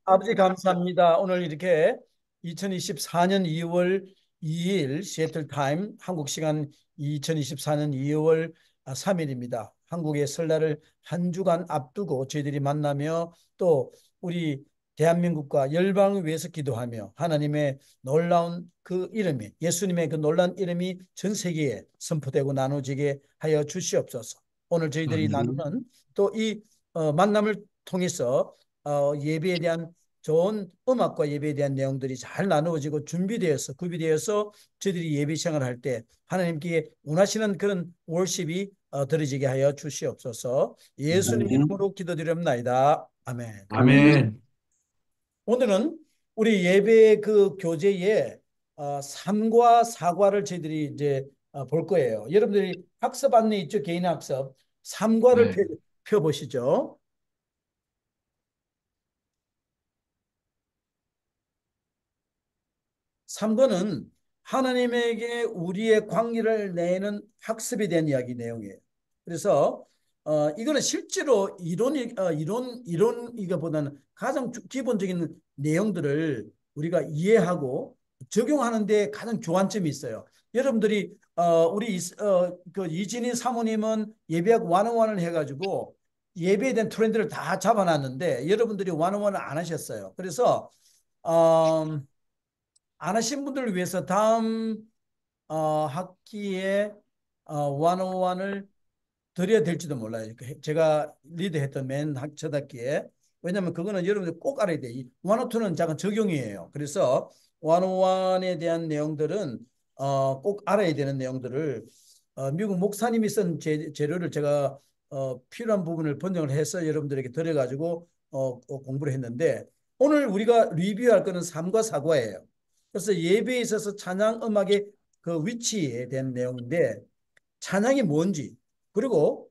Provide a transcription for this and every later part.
아버지 감사합니다. 오늘 이렇게 2024년 2월 2일 시애틀 타임 한국 시간 2024년 2월 3일입니다. 한국의 설날을 한 주간 앞두고 저희들이 만나며 또 우리 대한민국과 열방을 위해서 기도하며 하나님의 놀라운 그 이름이 예수님의 그 놀라운 이름이 전 세계에 선포되고 나눠지게 하여 주시옵소서. 오늘 저희들이 아멘. 나누는 또 이 만남을 통해서 예배에 대한 좋은 음악과 예배에 대한 내용들이 잘 나누어지고 준비되어서 구비되어서 저희들이 예배 시간을 할 때 하나님께 원하시는 그런 월십이 드려지게 하여 주시옵소서. 예수님 아멘. 이름으로 기도드립나이다. 아멘. 아멘. 오늘은 우리 예배 그 교재에 삼과 사과를 저희들이 이제 볼 거예요. 여러분들이 학습 안내 있죠? 개인 학습. 삼과를 네. 펴보시죠. 3번은 하나님에게 우리의 관계를 내는 학습에 대한 이야기 내용이에요. 그래서 이거는 실제로 이론이기보다는 가장 기본적인 내용들을 우리가 이해하고 적용하는 데 가장 교환점이 있어요. 여러분들이 우리 그 이진희 사모님은 예배학 원어원을 해가지고 예배에 대한 트렌드를 다 잡아놨는데 여러분들이 원어원을 안 하셨어요. 그래서 어, 안 하신 분들을 위해서 다음 학기에 101을 드려야 될지도 몰라요. 제가 리드했던 첫 학기에. 왜냐하면 그거는 여러분들 꼭 알아야 돼요. 102는 잠깐 적용이에요. 그래서 101에 대한 내용들은 꼭 알아야 되는 내용들을 미국 목사님이 쓴 재료를 제가 필요한 부분을 번역을 해서 여러분들에게 드려가지고 공부를 했는데 오늘 우리가 리뷰할 거는 삼과 사과예요. 그래서 예배에 있어서 찬양 음악의 그 위치에 대한 내용인데 찬양이 뭔지 그리고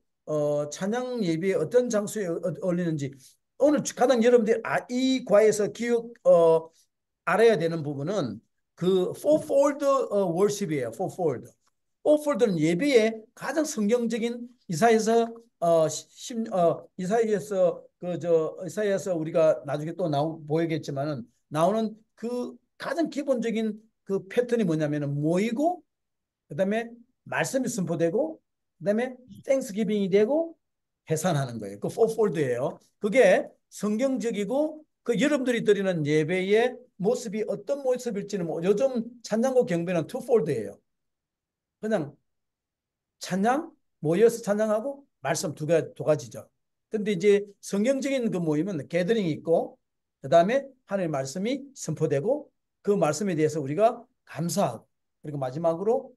찬양 예배에 어떤 장소에 올리는지 오늘 가장 여러분들이 이 과에서 기억 알아야 되는 부분은 그 fourfold worship이에요. fourfold. fourfold는 예배의 가장 성경적인 이사에서 이사에서 그저 이사에서 우리가 나중에 또 보이겠지만은 나오는 그 가장 기본적인 그 패턴이 뭐냐면은 모이고 그다음에 말씀이 선포되고 그다음에 땡스기빙이 되고 해산하는 거예요. 그 포폴드예요. 그게 성경적이고 그 여러분들이 드리는 예배의 모습이 어떤 모습일지는 요즘 찬양과 경배는 투폴드예요. 그냥 찬양 모여서 찬양하고 말씀 두 가지죠. 근데 이제 성경적인 그 모임은 게더링이 있고 그다음에 하나님의 말씀이 선포되고 그 말씀에 대해서 우리가 감사하고 그리고 마지막으로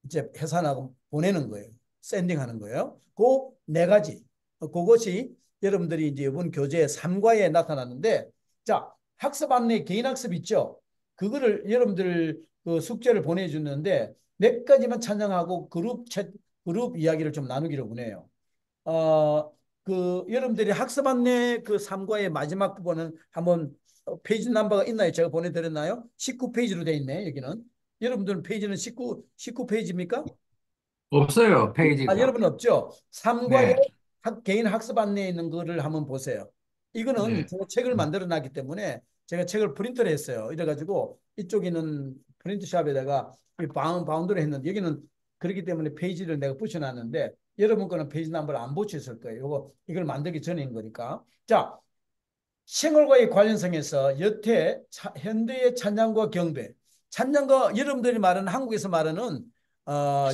이제 해산하고 보내는 거예요. 샌딩하는 거예요. 그 네 가지. 그것이 여러분들이 이제 이번 교재 3과에 나타났는데 자, 학습 안내 개인 학습 있죠? 그거를 여러분들 그 숙제를 보내주는데 몇 가지만 찬양하고 그룹 이야기를 좀 나누기로 보내요. 그 여러분들이 학습 안내 그 3과의 마지막 부분은 한번 페이지 넘버가 있나요? 제가 보내드렸나요? 19페이지로 돼 있네, 여기는. 여러분들은 페이지는 19페이지입니까? 없어요, 페이지가. 여러분 없죠? 3과의 네. 개인 학습 안내에 있는 거를 한번 보세요. 이거는 네. 제가 책을 만들어 놨기 때문에 제가 책을 프린트를 했어요. 이래가지고 이쪽에는 프린트샵에다가 바운드를 했는데 여기는 그렇기 때문에 페이지를 내가 붙여놨는데 여러분 거는 페이지 넘버를 안 붙였을 거예요. 이걸 만들기 전인 거니까. 자, 생활과의 관련성에서 현대의 찬양과 경배. 찬양과 여러분들이 말하는 한국에서 말하는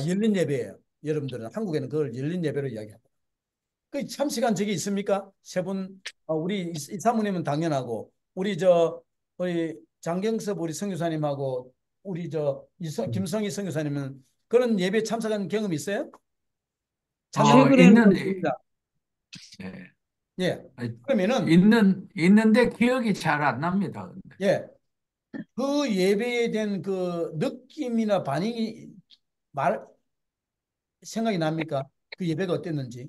열린 예배예요. 여러분들은 한국에는 그걸 열린 예배로 이야기합니다. 그 참석한 적이 있습니까? 세 분, 우리 이사모님은 당연하고 우리 장경섭 우리 선교사님하고 우리 김성희 선교사님은 그런 예배 참석한 경험 있어요? 찬양 최근에는 있는, 없습니다. 네. 예. 그러면은 있는데 기억이 잘 안 납니다. 근데. 예. 그 예배에 대한 그 느낌이나 반응이 말 생각이 납니까? 그 예배가 어땠는지.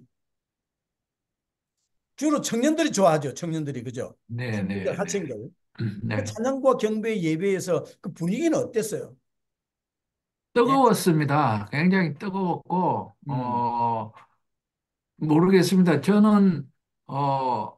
주로 청년들이 좋아하죠. 청년들이 그죠? 네, 청년들 네, 네. 학생들. 그 네. 찬양과 경배 예배에서 그 분위기는 어땠어요? 예. 뜨거웠습니다. 굉장히 뜨거웠고, 음. 모르겠습니다. 저는, 어,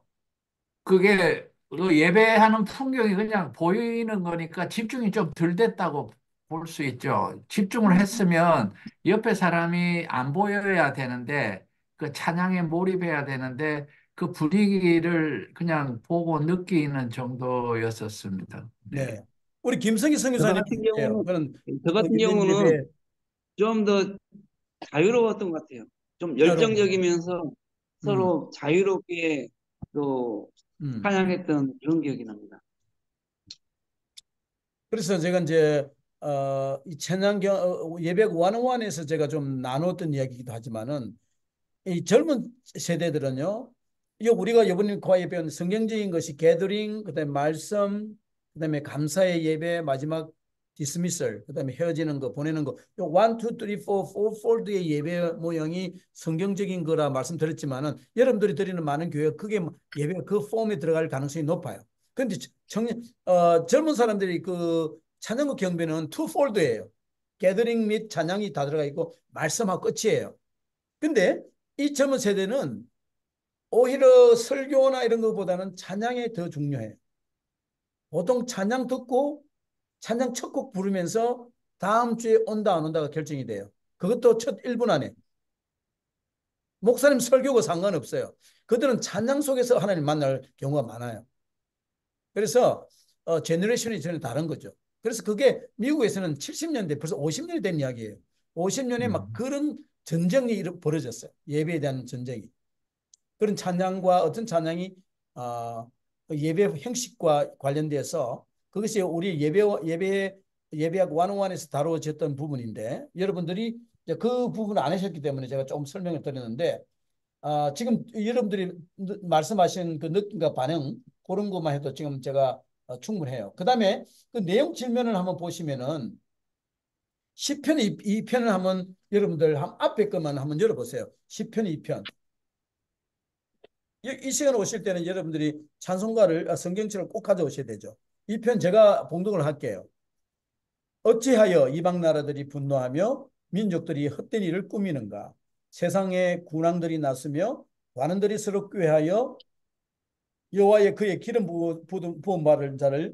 그게 그 예배하는 풍경이 그냥 보이는 거니까 집중이 좀 덜 됐다고 볼 수 있죠. 집중을 했으면 옆에 사람이 안 보여야 되는데 그 찬양에 몰입해야 되는데 그 분위기를 그냥 보고 느끼는 정도였었습니다. 네. 네. 우리 김성희 저 선교사님 같은 어때요? 경우는 그런 저 같은 유대인 경우는 예배 좀 더 자유로웠던 것 같아요. 좀 자유로운 거. 열정적이면서 음, 서로 자유롭게 또 음. 찬양했던 그런 기억이 납니다. 그래서 제가 이제 이 천안경 예배 원어원에서 제가 좀 나눴던 이야기이기도 하지만은 이 젊은 세대들은요, 이 우리가 이번에 과에 배운 성경적인 것이 게더링, 그다음에 말씀, 그다음에 감사의 예배, 마지막 디스미설, 그다음에 헤어지는 거, 보내는 거, 요 1, 2, 3, 4, 4폴드의 예배 모형이 성경적인 거라 말씀드렸지만은 여러분들이 드리는 많은 교회 그게 예배 그 폼에 들어갈 가능성이 높아요. 근데 젊은 사람들이 그 찬양과 경배는 투폴드예요. 게더링 및 찬양이 다 들어가 있고 말씀하고 끝이에요. 근데 이 젊은 세대는 오히려 설교나 이런 것보다는 찬양이 더 중요해요. 보통 찬양 듣고 찬양 첫 곡 부르면서 다음 주에 온다 안 온다가 결정이 돼요. 그것도 첫 1분 안에. 목사님 설교가 상관없어요. 그들은 찬양 속에서 하나님 만날 경우가 많아요. 그래서 제너레이션이 전혀 다른 거죠. 그래서 그게 미국에서는 70년대 벌써 50년이 된 이야기예요. 50년에 막 음. 그런 전쟁이 벌어졌어요. 예배에 대한 전쟁이. 그런 찬양과 어떤 찬양이 어, 예배 형식과 관련돼서 그것이 우리 예배학 101에서 다루어졌던 부분인데 여러분들이 이제 그 부분을 안 하셨기 때문에 제가 좀 설명을 드렸는데 지금 여러분들이 말씀하신 그 느낌과 반응 그런 것만 해도 지금 제가 충분해요. 그다음에 그 내용 질문을 한번 보시면은 시편 2편을 한번 여러분들 앞에 것만 한번 열어보세요. 시편 2편. 이 시간 오실 때는 여러분들이 찬송가를 성경책을 꼭 가져오셔야 되죠. 이 편 제가 봉독을 할게요. 어찌하여 이방 나라들이 분노하며 민족들이 헛된 일을 꾸미는가? 세상의 군왕들이 나서며 관원들이 서로 꾀하여 여호와의 그의 기름 부은 바를 자를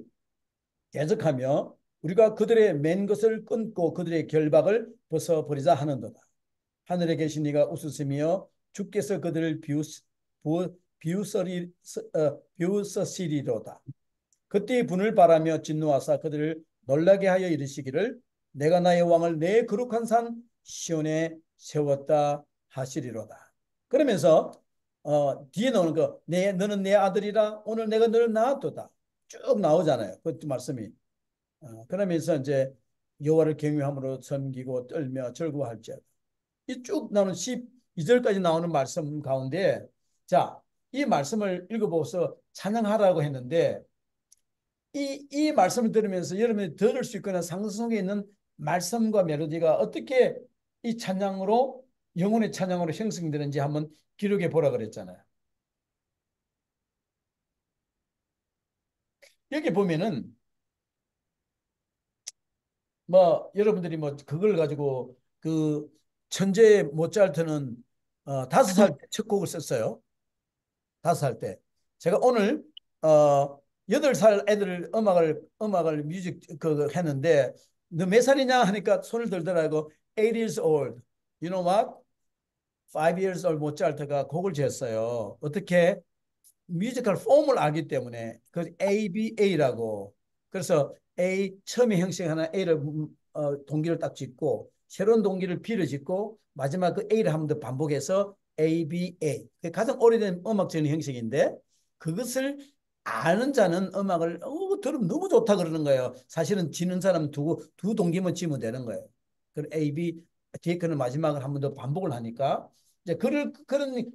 대적하며 우리가 그들의 맨 것을 끊고 그들의 결박을 벗어버리자 하는도다. 하늘에 계신 이가 웃으시며 주께서 그들을 비웃으시리로다. 그때 분을 바라며 진노하사 그들을 놀라게 하여 이르시기를 내가 나의 왕을 내 거룩한 산 시온에 세웠다 하시리로다. 그러면서 뒤에 나오는 거 너는 내 아들이라 오늘 내가 너를 낳았도다. 쭉 나오잖아요. 그 말씀이. 그러면서 이제 여호와를 경외함으로 섬기고 떨며 즐거워할지어다. 이 쭉 나오는 12절까지 나오는 말씀 가운데 자, 이 말씀을 읽어보고서 찬양하라고 했는데 이 말씀을 들으면서 여러분이 들을 수 있거나 상상 속에 있는 말씀과 멜로디가 어떻게 이 찬양으로 영혼의 찬양으로 형성되는지 한번 기록해 보라 그랬잖아요. 여기 보면은 뭐 여러분들이 뭐 그걸 가지고 그 천재 모차르트는 5살 때 첫 곡을 썼어요. 5살 때. 제가 오늘 어 8살 애들 음악을 뮤직 그 했는데 너 몇 살이냐 하니까 손을 들더라고. 8 years old. You know what? 5 years old 모차르트가 곡을 지었어요. 어떻게? 뮤지컬 폼을 알기 때문에 그 ABA라고 그래서 A 처음에 형성하는 A를 동기를 딱 짓고 새로운 동기를 B를 짓고 마지막 그 A를 한 번 더 반복해서 ABA 가장 오래된 음악적인 형식인데 그것을 아는 자는 음악을 들으면 너무 좋다 그러는 거예요. 사실은 지는 사람 두 동기만 지면 되는 거예요. 그 AB 뒤에 거는 마지막을 한 번 더 반복을 하니까 이제 그런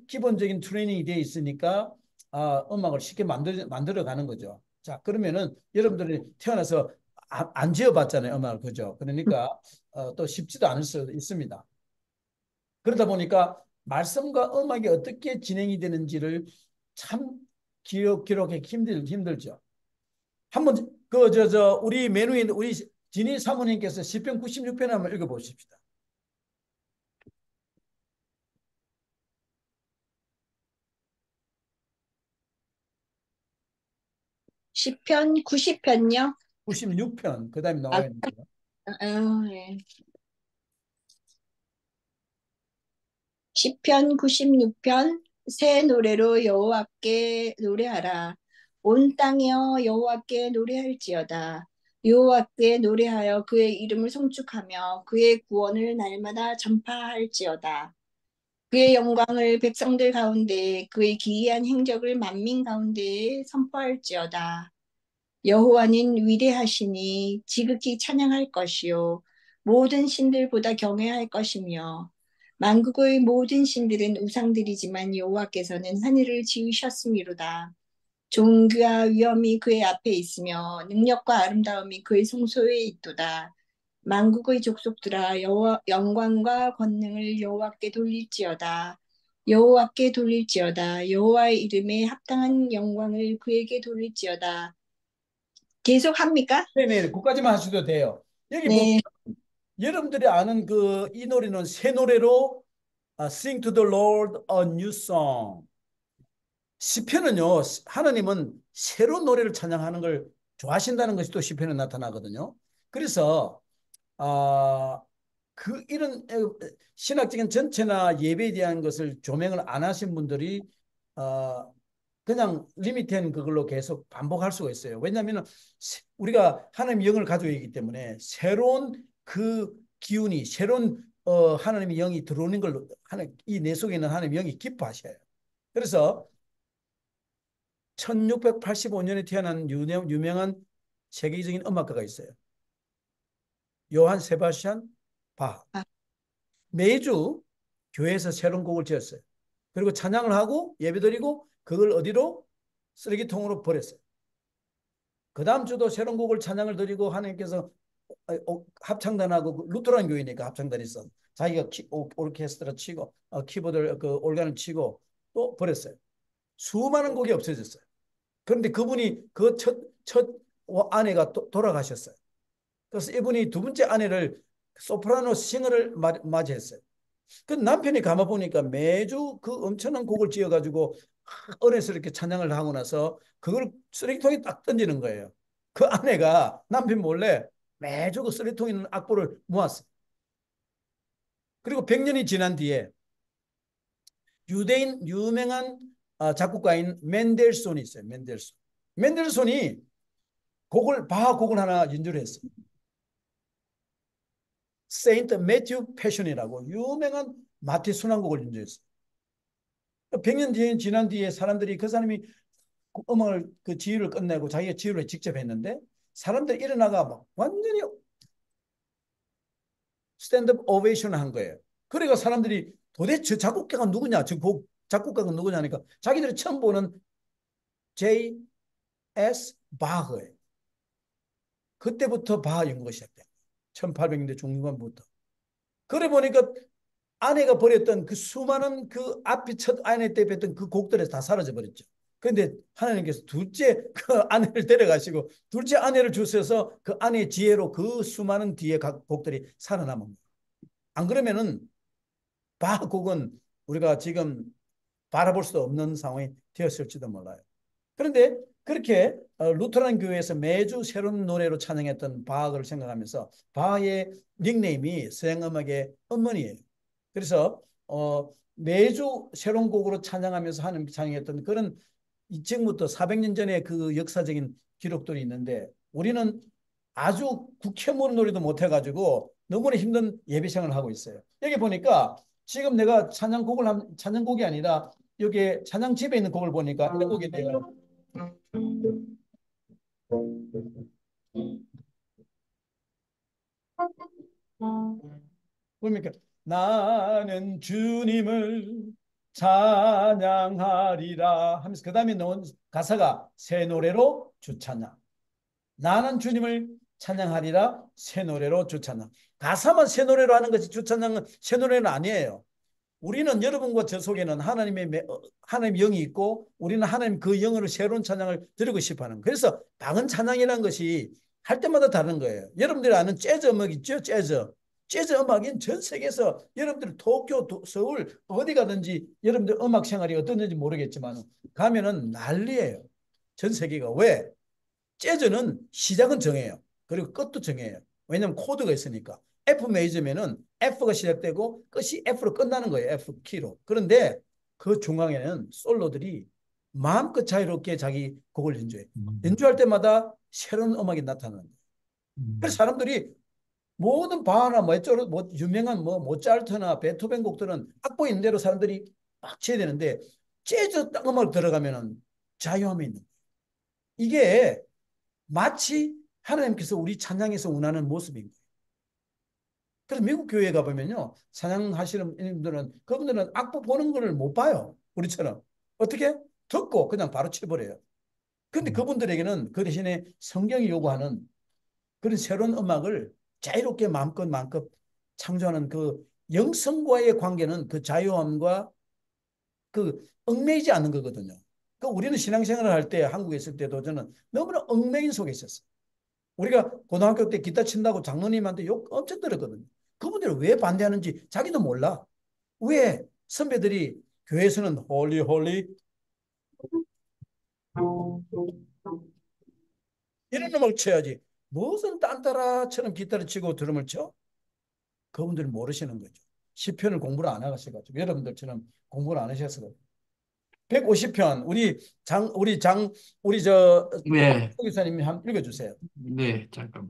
기본적인 트레이닝이 되어 있으니까 음악을 쉽게 만들어가는 거죠. 자, 그러면은 여러분들이 태어나서 안 지어봤잖아요, 음악을. 그죠? 그러니까 또 쉽지도 않을 수 있습니다. 그러다 보니까 말씀과 음악이 어떻게 진행이 되는지를 참 기록하기 힘들죠. 한번 우리 메뉴에 우리 진희 사모님께서 시편 96편 한번 읽어보십시다. 시편 90편요? 96편 그 다음에 아, 나와 있는 거예요. 네. 시편 96편 새 노래로 여호와께 노래하라. 온 땅이여 여호와께 노래할지어다. 여호와께 노래하여 그의 이름을 송축하며 그의 구원을 날마다 전파할지어다. 그의 영광을 백성들 가운데 그의 기이한 행적을 만민 가운데 선포할지어다. 여호와는 위대하시니 지극히 찬양할 것이요 모든 신들보다 경외할 것이며 만국의 모든 신들은 우상들이지만 여호와께서는 하늘을 지으셨음이로다. 존귀와 위엄이 그의 앞에 있으며 능력과 아름다움이 그의 송소에 있도다. 만국의 족속들아 여호와 영광과 권능을 여호와께 돌릴지어다. 여호와께 돌릴지어다. 여호와의 이름에 합당한 영광을 그에게 돌릴지어다. 계속 합니까? 네네, 그까지만 하셔도 돼요. 여기 보면 네. 여러분들이 아는 그 이 노래는 새 노래로 Sing to the Lord a new song. 시편은요, 하나님은 새로운 노래를 찬양하는 걸 좋아하신다는 것이 또 시편에 나타나거든요. 그래서 이런 신학적인 전체나 예배에 대한 것을 조명을 안 하신 분들이 어, 그냥 리미트한 그걸로 계속 반복할 수가 있어요. 왜냐하면 우리가 하나님의 영을 가지고 있기 때문에 새로운 그 기운이 새로운 하나님의 영이 들어오는 걸로 이 내 속에 있는 하나님의 영이 기뻐하셔요. 그래서 1685년에 태어난 유명한 세계적인 음악가가 있어요. 요한 세바스찬 바. 아, 매주 교회에서 새로운 곡을 지었어요. 그리고 찬양을 하고 예배드리고 그걸 어디로? 쓰레기통으로 버렸어요. 그 다음 주도 새로운 곡을 찬양을 드리고 하나님께서 합창단하고 루터란 교회니까 합창단이 있어. 자기가 오르케스트라 치고 키보드 그 올간을 치고 또 버렸어요. 수많은 곡이 없어졌어요. 그런데 그분이 그 첫 아내가 돌아가셨어요. 그래서 이분이 두 번째 아내를 소프라노 싱어를 맞이했어요. 그 남편이 가만 보니까 매주 그 엄청난 곡을 지어가지고 은혜스럽게 찬양을 하고 나서 그걸 쓰레기통에 딱 던지는 거예요. 그 아내가 남편 몰래 매주 그 쓰레기통에 있는 악보를 모았어요. 그리고 100년이 지난 뒤에 유대인 유명한 작곡가인 맨델손이 있어요. 맨델손이 바하 곡을 하나 연주를 했어요. 세인트 매튜 패션이라고 유명한 마티 순환곡을 연주했어요. 100년 뒤에 지난 뒤에 사람들이 그 사람이 음악을 그 지휘를 끝내고 자기가 지휘를 직접 했는데 사람들이 일어나가 막 완전히 스탠드업 오베이션 한 거예요. 그러니까 사람들이 도대체 작곡가가 누구냐, 저곡 작곡가가 누구냐니까 자기들이 처음 보는 J.S. 바흐예요. 그때부터 바하 연구가 시작돼요. 1800년대 중반부터. 그래 보니까 아내가 버렸던 그 수많은 그 앞이 첫 아내 때 뵀던 그 곡들에서 다 사라져 버렸죠. 그런데 하나님께서 둘째 그 아내를 데려가시고 둘째 아내를 주셔서 그 아내의 지혜로 그 수많은 뒤에 각 곡들이 살아남은 거예요. 안 그러면은 바하 곡은 우리가 지금 바라볼 수 없는 상황이 되었을지도 몰라요. 그런데 그렇게 루터란 교회에서 매주 새로운 노래로 찬양했던 바하를 생각하면서 바하의 닉네임이 서양음악의 어머니예요. 그래서 매주 새로운 곡으로 찬양하면서 하는 찬양했던 그런 지금부터 400년 전에 그 역사적인 기록들이 있는데 우리는 아주 국회의원 노래도 못해가지고 너무나 힘든 예배 생활을 하고 있어요. 여기 보니까 지금 내가 찬양곡이 아니라 여기 찬양집에 있는 곡을 보니까 이런 곡이 돼요. 그러니까 나는 주님을 찬양하리라 하면서 그 다음에 나온 가사가 새 노래로 주찬양. 나는 주님을 찬양하리라 새 노래로 주찬양. 가사만 새 노래로 하는 것이 주찬양은 새 노래는 아니에요. 우리는 여러분과 저 속에는 하나님의 영이 있고 우리는 하나님 그 영으로 새로운 찬양을 드리고 싶어하는. 그래서 박은 찬양이라는 것이 할 때마다 다른 거예요. 여러분들이 아는 재즈 음악 있죠? 재즈 음악인 전 세계에서 여러분들 도쿄, 서울 어디 가든지 여러분들 음악 생활이 어떤지 모르겠지만 가면은 난리예요. 전 세계가. 왜? 재즈는 시작은 정해요. 그리고 끝도 정해요. 왜냐하면 코드가 있으니까. F 메이저면은 F가 시작되고 끝이 F로 끝나는 거예요. F 키로. 그런데 그 중앙에는 솔로들이 마음껏 자유롭게 자기 곡을 연주해요. 연주할 때마다 새로운 음악이 나타나는 거예요. 그래서 사람들이 모든 바하나 뭐 유명한 뭐 모차르트나 베토벤 곡들은 악보 있는 대로 사람들이 막 쳐야 되는데 재즈 딱 음악 들어가면은 자유함이 있는 거예요. 이게 마치 하나님께서 우리 찬양에서 원하는 모습인 거예요. 그래서 미국 교회에 가보면요, 찬양하시는 분들은 그분들은 악보 보는 걸 못 봐요. 우리처럼 어떻게 듣고 그냥 바로 쳐버려요. 근데 그분들에게는 그 대신에 성경이 요구하는 그런 새로운 음악을 자유롭게 마음껏 창조하는 그 영성과의 관계는 그 자유함과 그 얽매이지 않는 거거든요. 그 우리는 신앙생활을 할 때 한국에 있을 때도 저는 너무나 얽매인 속에 있었어요. 우리가 고등학교 때 기타 친다고 장로님한테 욕 엄청 들었거든요. 그분들이 왜 반대하는지 자기도 몰라. 왜 선배들이 교회에서는 홀리 홀리 이런 음악을 쳐야지 무슨 딴따라처럼 기타를 치고 드럼을 쳐? 그분들은 모르시는 거죠. 시편을 공부를 안 하셔가지고 여러분들처럼 공부를 안 하셔서 150편 우리 저 네, 기사님이 한번 읽어주세요. 네, 잠깐.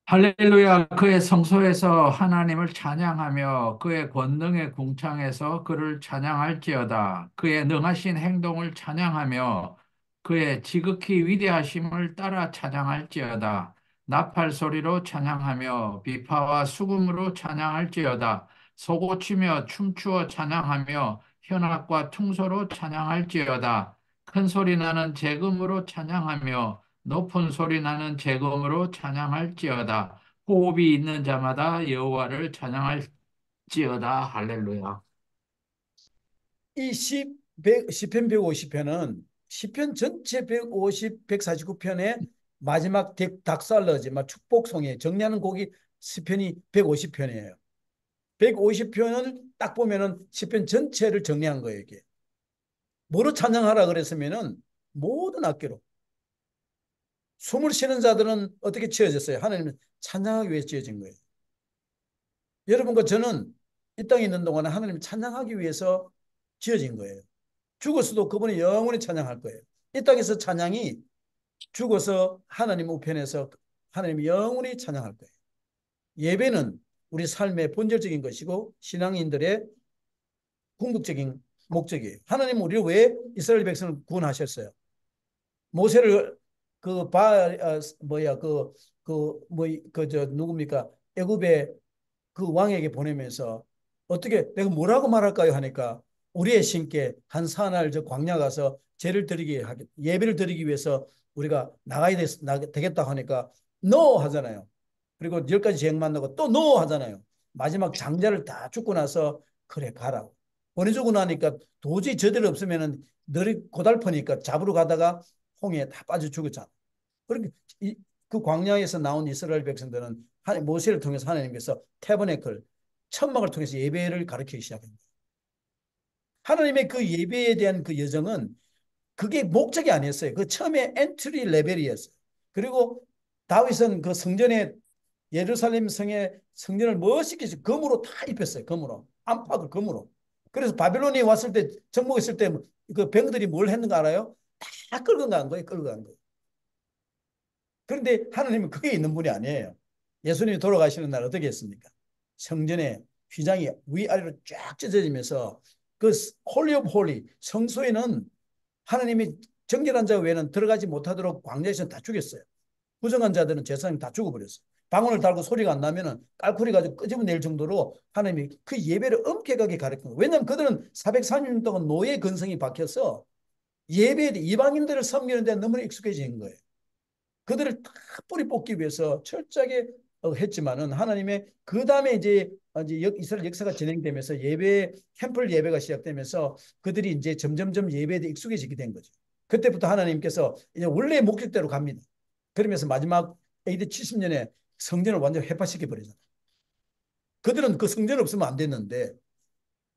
할렐루야, 그의 성소에서 하나님을 찬양하며 그의 권능의 궁창에서 그를 찬양할지어다. 그의 능하신 행동을 찬양하며 그의 지극히 위대하심을 따라 찬양할지어다. 나팔 소리로 찬양하며 비파와 수금으로 찬양할지어다. 소고치며 춤추어 찬양하며 현악과 퉁소로 찬양할지어다. 큰 소리 나는 재금으로 찬양하며 높은 소리 나는 재금으로 찬양할지어다. 호흡이 있는 자마다 여호와를 찬양할지어다. 할렐루야. 이 시편 150편은 시편 전체 150, 149편의 마지막 닥살러지, 막 축복송에 정리하는 곡이 시편이 150편이에요. 150편을 딱 보면은 시편 전체를 정리한 거예요, 이게. 뭐로 찬양하라 그랬으면은 모든 악기로. 숨을 쉬는 자들은 어떻게 지어졌어요? 하나님은 찬양하기 위해 지어진 거예요. 여러분과 저는 이 땅에 있는 동안에 하나님을 찬양하기 위해서 지어진 거예요. 죽었어도 그분이 영원히 찬양할 거예요. 이 땅에서 찬양이 죽어서 하나님 우편에서 하나님이 영원히 찬양할 거예요. 예배는 우리 삶의 본질적인 것이고 신앙인들의 궁극적인 목적이에요. 하나님은 우리를 왜 이스라엘 백성을 구원하셨어요? 모세를 뭐야 저 누굽니까? 애굽의 그 왕에게 보내면서 어떻게 내가 뭐라고 말할까요 하니까 우리의 신께 한 사날 저 광야 가서 예배를 드리기 위해서 우리가 되겠다 하니까 NO 하잖아요. 그리고 10가지 제행 만나고 또 NO 하잖아요. 마지막 장자를 다 죽고 나서 그래 가라고 보내주고 나니까 도저히 저들 없으면은 너리 고달프니까 잡으러 가다가 홍해에 다 빠져 죽었잖아. 그러니까 그 광야에서 나온 이스라엘 백성들은 모세를 통해서 하나님께서 태버네클 천막을 통해서 예배를 가르치기 시작합니다. 하나님의 그 예배에 대한 그 여정은 그게 목적이 아니었어요. 그 처음에 엔트리 레벨이었어요. 그리고 다윗은 그 성전에 예루살렘 성전을 멋있게 금으로 다 입혔어요. 금으로 안팎을 금으로. 그래서 바빌론에 왔을 때 정복했을 때 그 병들이 뭘 했는가 알아요? 다 끌고 간 거예요. 끌고 간 거예요. 그런데 하나님은 그게 있는 분이 아니에요. 예수님이 돌아가시는 날 어떻게 했습니까? 성전에 휘장이 위아래로 쫙 찢어지면서 그 홀리 오브 홀리 성소에는 하나님이 정결한 자 외에는 들어가지 못하도록 광야에서 다 죽였어요. 부정한 자들은 제사장이 다 죽어버렸어요. 방언을 달고 소리가 안 나면은 깔코리 가지고 끄집어낼 정도로 하나님이 그 예배를 엄격하게 가르친 거예요. 왜냐하면 그들은 430년 동안 노예 근성이 박혀서 예배에 이방인들을 섬기는 데 너무 익숙해진 거예요. 그들을 다 뿌리 뽑기 위해서 철저하게 했지만은 하나님의 그 다음에 이제 이스라엘 역사가 진행되면서 템플 예배가 시작되면서 그들이 이제 점점점 예배에 익숙해지게 된 거죠. 그때부터 하나님께서 이제 원래 목적대로 갑니다. 그러면서 마지막 AD 70년에 성전을 완전히 해파시켜 버리잖아요. 그들은 그 성전 없으면 안 됐는데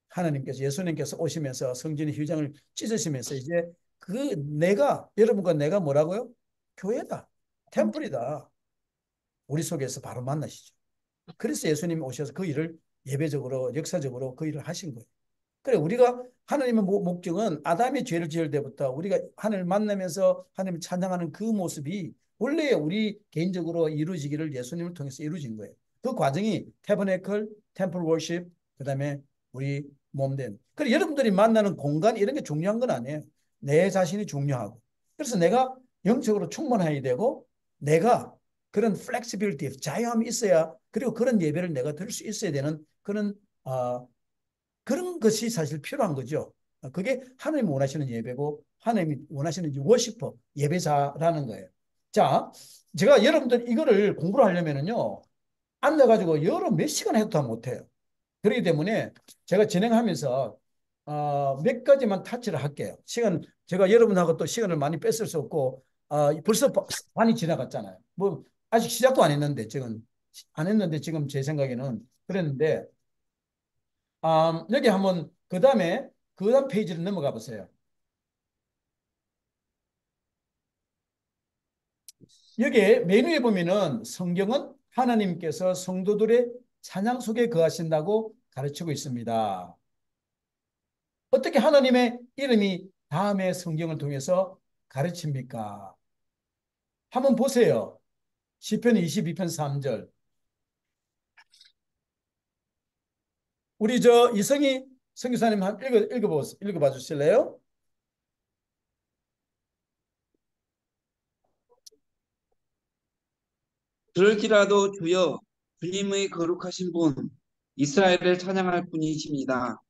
하나님께서 예수님께서 오시면서 성전의 휘장을 찢으시면서 이제 그 내가 여러분과 내가 뭐라고요? 교회다. 템플이다. 우리 속에서 바로 만나시죠. 그래서 예수님이 오셔서 그 일을 예배적으로 역사적으로 그 일을 하신 거예요. 그래 우리가 하나님의 목적은 아담이 죄를 지을 때부터 우리가 하나님을 만나면서 하나님을 찬양하는 그 모습이 원래 우리 개인적으로 이루어지기를 예수님을 통해서 이루어진 거예요. 그 과정이 태버네클, 템플 워십, 그다음에 우리 몸된. 그래 여러분들이 만나는 공간 이런 게 중요한 건 아니에요. 내 자신이 중요하고. 그래서 내가 영적으로 충만해야 되고 내가 그런 플렉시빌리티, 자유함이 있어야 그리고 그런 예배를 내가 드릴 수 있어야 되는 그런 그런 것이 사실 필요한 거죠. 그게 하나님이 원하시는 예배고 하나님이 원하시는 워시퍼, 예배자라는 거예요. 자, 제가 여러분들 이거를 공부를 하려면은요. 앉아가지고 여러 몇 시간 해도 다 못해요. 그렇기 때문에 제가 진행하면서 몇 가지만 터치를 할게요. 시간 제가 여러분하고 또 시간을 많이 뺏을 수 없고 벌써 반이 지나갔잖아요. 뭐 아직 시작도 안 했는데 지금 제 생각에는 그랬는데 여기 한번 그다음 페이지를 넘어가 보세요. 여기 메뉴에 보면은 성경은 하나님께서 성도들의 찬양 속에 거하신다고 가르치고 있습니다. 어떻게 하나님의 이름이 다음에 성경을 통해서 가르칩니까? 한번 보세요. 시편 22편 3절. 우리 저 이성희 선교사님 한 읽어봐 주실래요? 그럴지라도 주여 주님의 거룩하신 분 이스라엘을 찬양할 분이십니다.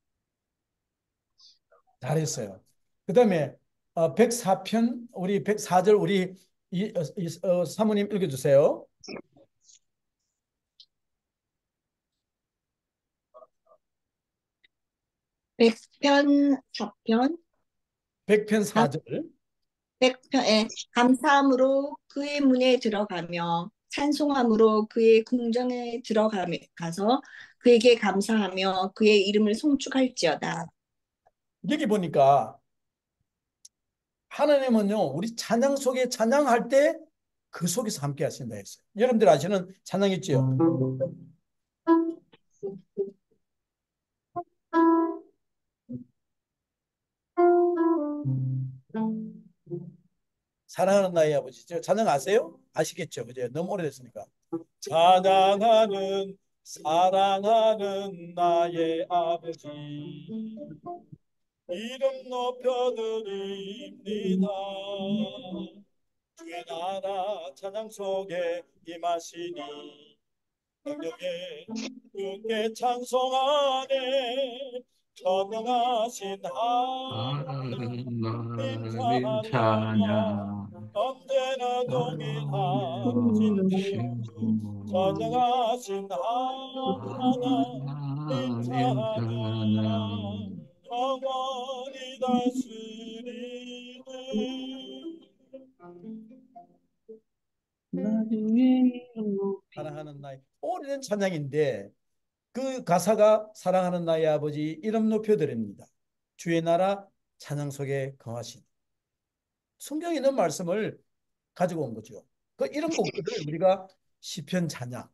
잘했어요. 그 다음에 104편 우리 104절 우리 사모님 읽어주세요. 100편 4편 100편 4절. 100편에 감사함으로 그의 문에 들어가며 찬송함으로 그의 궁정에 들어가서 그에게 감사하며 그의 이름을 송축할지어다. 여기 보니까 하나님은요 우리 찬양 속에 찬양할 때 그 속에서 함께 하신다 했어요. 여러분들 아시는 찬양 있지요? 사랑하는 나의 아버지. 찬양 아세요? 아시겠죠? 그죠? 너무 오래됐으니까. 찬양하는 사랑하는 나의 아버지 이름 높여드립니다. 주의 나라 찬양 속에 임하시니 능력에 주께 찬송하네 전능하신 하나님 하나님 찬양 찬양 언제나 동일하신 분 전능하신 하나님 하나님 찬양 찬양 영원히 다스리는 나중에 이름 높이 사랑하는 나의 오래된 찬양인데 그 가사가 사랑하는 나의 아버지 이름 높여드립니다. 주의 나라 찬양 속에 거하신 성경에 있는 말씀을 가지고 온 거죠. 이런 곡들을 우리가 시편 찬양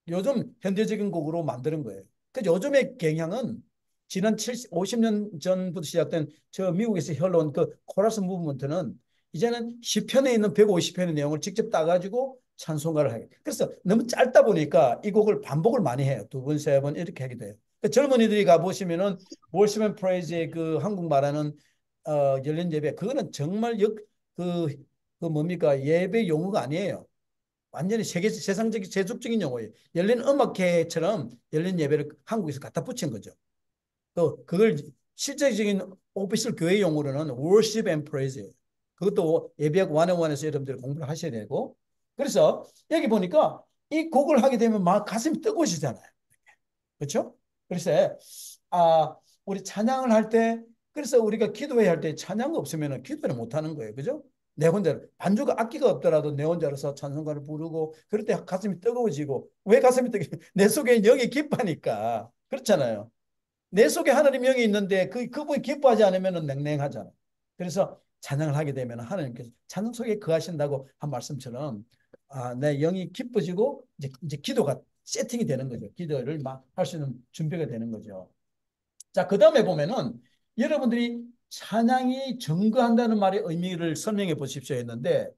요즘 현대적인 곡으로 만드는 거예요. 요즘의 경향은 지난 50년 전부터 시작된 저 미국에서 흘러온 그 코러스 무브먼트는 이제는 시편에 있는 150편의 내용을 직접 따가지고 찬송가를 해요. 그래서 너무 짧다 보니까 이 곡을 반복을 많이 해요. 두 번, 세 번 이렇게 하게 돼요. 젊은이들이 가보시면은 월십 앤 프레이즈의 그 한국 말하는 열린 예배 그거는 정말 그 뭡니까 예배 용어가 아니에요. 완전히 세상적인 세속적인 용어예요. 열린 음악회처럼 열린 예배를 한국에서 갖다 붙인 거죠. 또 그걸 실제적인 오피셜 교회 용어로는 worship and praise. 그것도 예배학 101에서 여러분들이 공부를 하셔야 되고. 그래서 여기 보니까 이 곡을 하게 되면 막 가슴이 뜨거워지잖아요. 그렇죠? 그래서 우리 찬양을 할 때 그래서 우리가 기도해야 할 때 찬양 없으면 기도를 못 하는 거예요. 그죠? 내 혼자 반주가 악기가 없더라도 내 혼자서 찬송가를 부르고 그럴 때 가슴이 뜨거워지고 왜 가슴이 뜨거워? 내 속에 영이 기뻐하니까 그렇잖아요. 내 속에 하나님의 영이 있는데 그분이 기뻐하지 않으면 냉랭하잖아. 그래서 찬양을 하게 되면 하나님께서 찬양 속에 거하신다고 한 말씀처럼 내 영이 기뻐지고 이제 기도가 세팅이 되는 거죠. 기도를 막 할 수 있는 준비가 되는 거죠. 자, 그 다음에 보면은 여러분들이 찬양이 증거한다는 말의 의미를 설명해 보십시오 했는데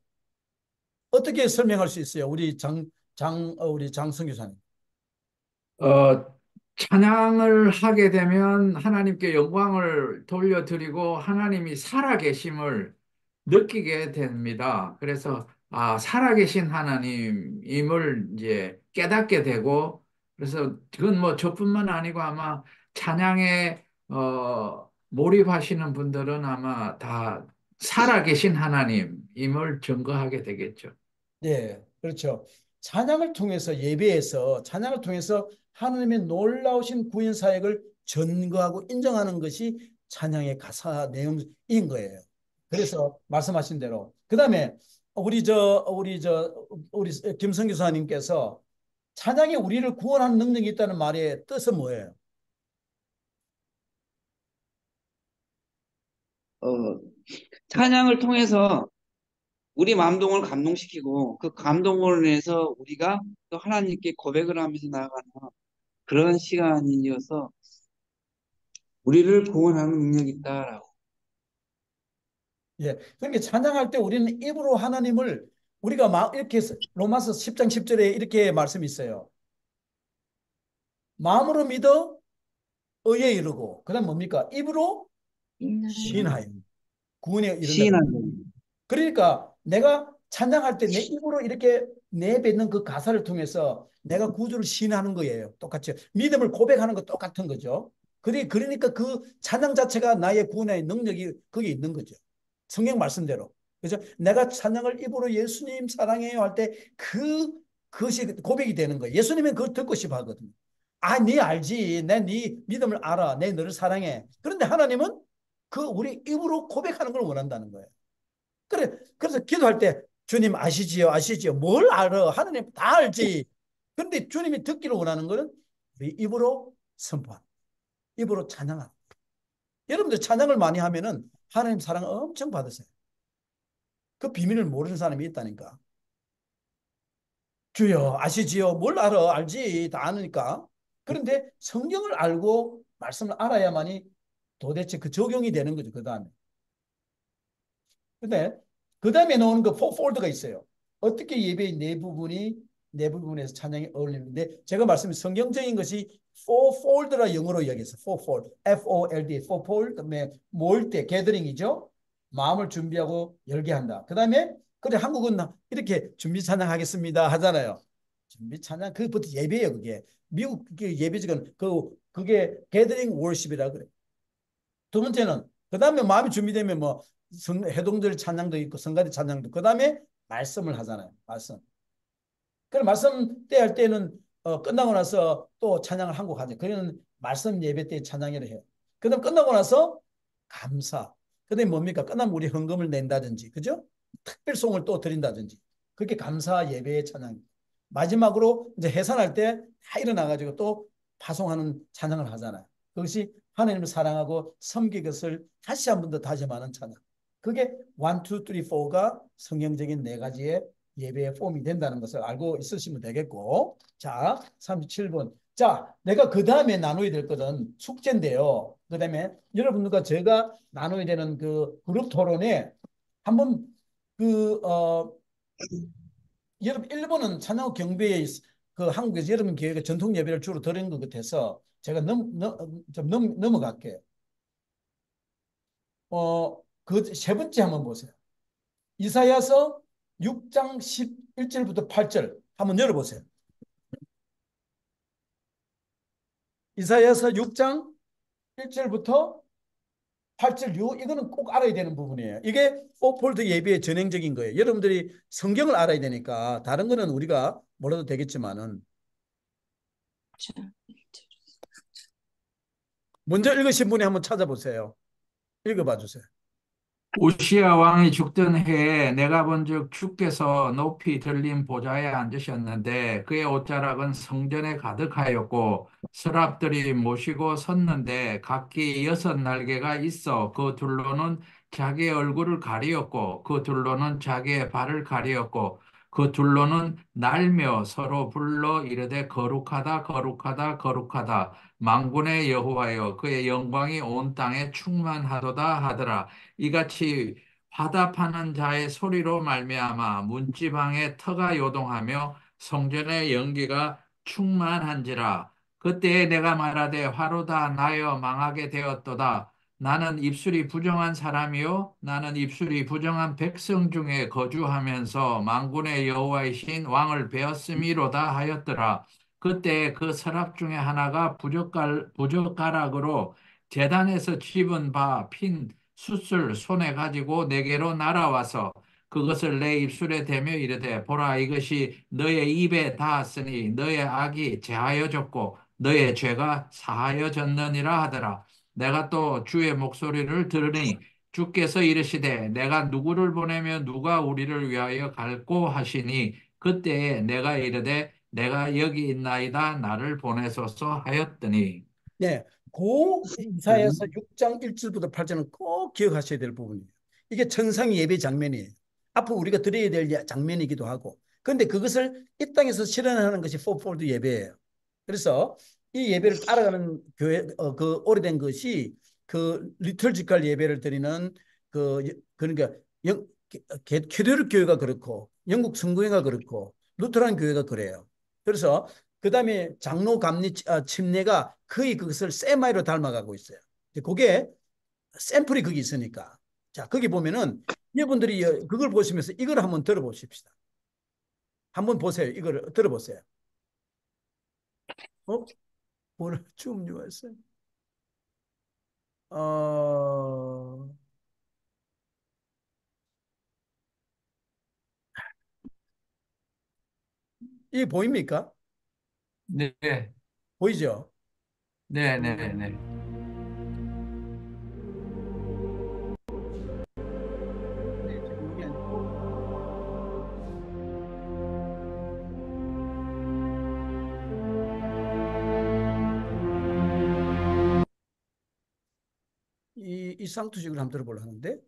어떻게 설명할 수 있어요? 우리 장성 교사님. 어, 찬양을 하게 되면 하나님께 영광을 돌려드리고 하나님이 살아계심을 느끼게 됩니다. 그래서 살아계신 하나님임을 이제 깨닫게 되고, 그래서 그건 뭐 저뿐만 아니고 아마 찬양에 몰입하시는 분들은 아마 다 살아계신 하나님임을 증거하게 되겠죠. 네, 그렇죠. 찬양을 통해서 하나님의 놀라우신 구원 사역을 전거하고 인정하는 것이 찬양의 가사 내용인 거예요. 그래서 말씀하신 대로 그다음에 우리 김성 교사님께서 찬양이 우리를 구원하는 능력이 있다는 말의 뜻은 뭐예요? 어, 찬양을 통해서 우리 마음동을 감동시키고 그 감동으로 인해서 우리가 또 하나님께 고백을 하면서 나아가는 그런 시간이어서 우리를 구원하는 능력이 있다라고. 예. 그러니까 찬양할 때 우리는 입으로 하나님을 우리가 막 이렇게 로마서 10장 10절에 이렇게 말씀이 있어요. 마음으로 믿어 의에 이르고 그다음 뭡니까? 입으로 시인하여 구원에 이른다. 시인하는 그러니까 내가 찬양할 때 내 입으로 이렇게 내뱉는 그 가사를 통해서 내가 구주를 시인하는 거예요. 똑같이 믿음을 고백하는 거 똑같은 거죠. 그러니까 그 찬양 자체가 나의 구원의 능력이 거기에 있는 거죠. 성경 말씀대로. 그래서 내가 찬양을 입으로 예수님 사랑해요 할 때 그것이 고백이 되는 거예요. 예수님은 그걸 듣고 싶어 하거든요. 네 알지. 네 믿음을 알아. 내 너를 사랑해. 그런데 하나님은 그 우리 입으로 고백하는 걸 원한다는 거예요. 그래서 기도할 때 주님 아시지요? 아시지요? 뭘 알아? 하나님 다 알지. 그런데 주님이 듣기를 원하는 거는 우리 입으로 선포하는, 입으로 찬양하는. 여러분들 찬양을 많이 하면은 하나님 사랑 엄청 받으세요. 그 비밀을 모르는 사람이 있다니까. 주여 아시지요? 뭘 알아? 알지. 다 아니까. 그런데 성경을 알고 말씀을 알아야만이 도대체 그 적용이 되는 거죠. 그 다음에. 근데 그 다음에 나오는 그 포폴드가 있어요. 어떻게 예배의 네 부분에서 찬양이 어울리는데 제가 말씀드린 성경적인 것이 fourfold라 영어로 이야기했어요. fourfold, F-O-L-D, fourfold. 그다음에 모일 때 게더링이죠. 마음을 준비하고 열게 한다. 그다음에 그래 한국은 이렇게 준비 찬양하겠습니다 하잖아요. 준비 찬양 그것부터 예배예요. 그게 미국 그 예배직은 그게 게더링 월십이라 그래. 두 번째는 그 다음에 마음이 준비되면 뭐 해동절 찬양도 있고 성가대 찬양도 그 다음에 말씀을 하잖아요. 말씀. 그럼 말씀 때 할 때는 끝나고 나서 또 찬양을 한 곡 하죠. 그러면 말씀 예배 때 찬양을 해요. 그다음 끝나고 나서 감사. 그다음에 뭡니까? 끝나면 우리 헌금을 낸다든지, 그죠? 특별송을 또 드린다든지. 그렇게 감사 예배의 찬양. 마지막으로 이제 해산할 때 다 일어나가지고 또 파송하는 찬양을 하잖아요. 그것이 하나님을 사랑하고 섬기 것을 다시 한 번 더 다짐하는 찬양. 그게 1, 2, 3, 4가 성경적인 네 가지의 예배의 폼이 된다는 것을 알고 있으시면 되겠고. 자, 37번. 자, 내가 그 다음에 나눠야 될 것은 숙제인데요. 그 다음에 여러분들과 제가 나눠야 되는 그 그룹 토론에 한번 여러분 일본은 찬양 경배에 그 한국에서 여러분 교회가 전통 예배를 주로 드리는 것 같아서 제가 좀 넘어갈게요. 그 세 번째 한번 보세요. 이사야서 6장 11절부터 8절 한번 열어보세요. 이사야서 6장 1절부터 8절 이거는 꼭 알아야 되는 부분이에요. 이게 포폴드 예배의 전형적인 거예요. 여러분들이 성경을 알아야 되니까 다른 거는 우리가 몰라도 되겠지만은 먼저 읽으신 분이 한번 찾아보세요. 읽어봐 주세요. 우시야 왕이 죽던 해에 내가 본즉 주께서 높이 들린 보좌에 앉으셨는데 그의 옷자락은 성전에 가득하였고 서랍들이 모시고 섰는데 각기 6 날개가 있어 그 둘로는 자기의 얼굴을 가리었고 그 둘로는 자기의 발을 가리었고 그 둘로는 날며 서로 불러 이르되 거룩하다 거룩하다 거룩하다 만군의 여호와여 그의 영광이 온 땅에 충만하도다 하더라. 이같이 화답하는 자의 소리로 말미암아 문지방의 터가 요동하며 성전의 연기가 충만한지라. 그때에 내가 말하되 화로다 나여 망하게 되었도다. 나는 입술이 부정한 사람이요 나는 입술이 부정한 백성 중에 거주하면서 만군의 여호와이신 왕을 베었음이로다 하였더라. 그때 그 서랍 중에 하나가 부젓가락으로 제단에서 집은 바핀 숯을 손에 가지고 내게로 날아와서 그것을 내 입술에 대며 이르되 보라 이것이 너의 입에 닿았으니 너의 악이 제하여졌고 너의 죄가 사하여졌느니라 하더라. 내가 또 주의 목소리를 들으니 주께서 이르시되 내가 누구를 보내며 누가 우리를 위하여 갈꼬 하시니 그때에 내가 이르되 내가 여기 있나이다 나를 보내소서 하였더니. 네, 고 이사야서 6장 1절부터 8절은 꼭 기억하셔야 될 부분이에요. 이게 천상의 예배 장면이에요. 앞으로 우리가 드려야 될 장면이기도 하고. 그런데 그것을 이 땅에서 실현하는 것이 포폴드 예배예요. 그래서 이 예배를 따라가는 교회, 그 오래된 것이 그 리turgical 예배를 드리는 그러니까 캐톨릭 교회가 그렇고 영국 성교회가 그렇고 루터란 교회가 그래요. 그래서 그 다음에 장로 감리 침례가 거의 그것을 세마이로 닮아가고 있어요. 그게 샘플이 거기 있으니까. 자, 거기 보면은 여러분들이 그걸 보시면서 이걸 한번 들어보십시다. 한번 보세요. 이걸 들어보세요. 어? 오늘 춤 왔어요. 어, 이게 보입니까? 네, 보이죠? 네, 네, 네. 네, 지금 여기 이 상투식을 한번 들어보려 하는데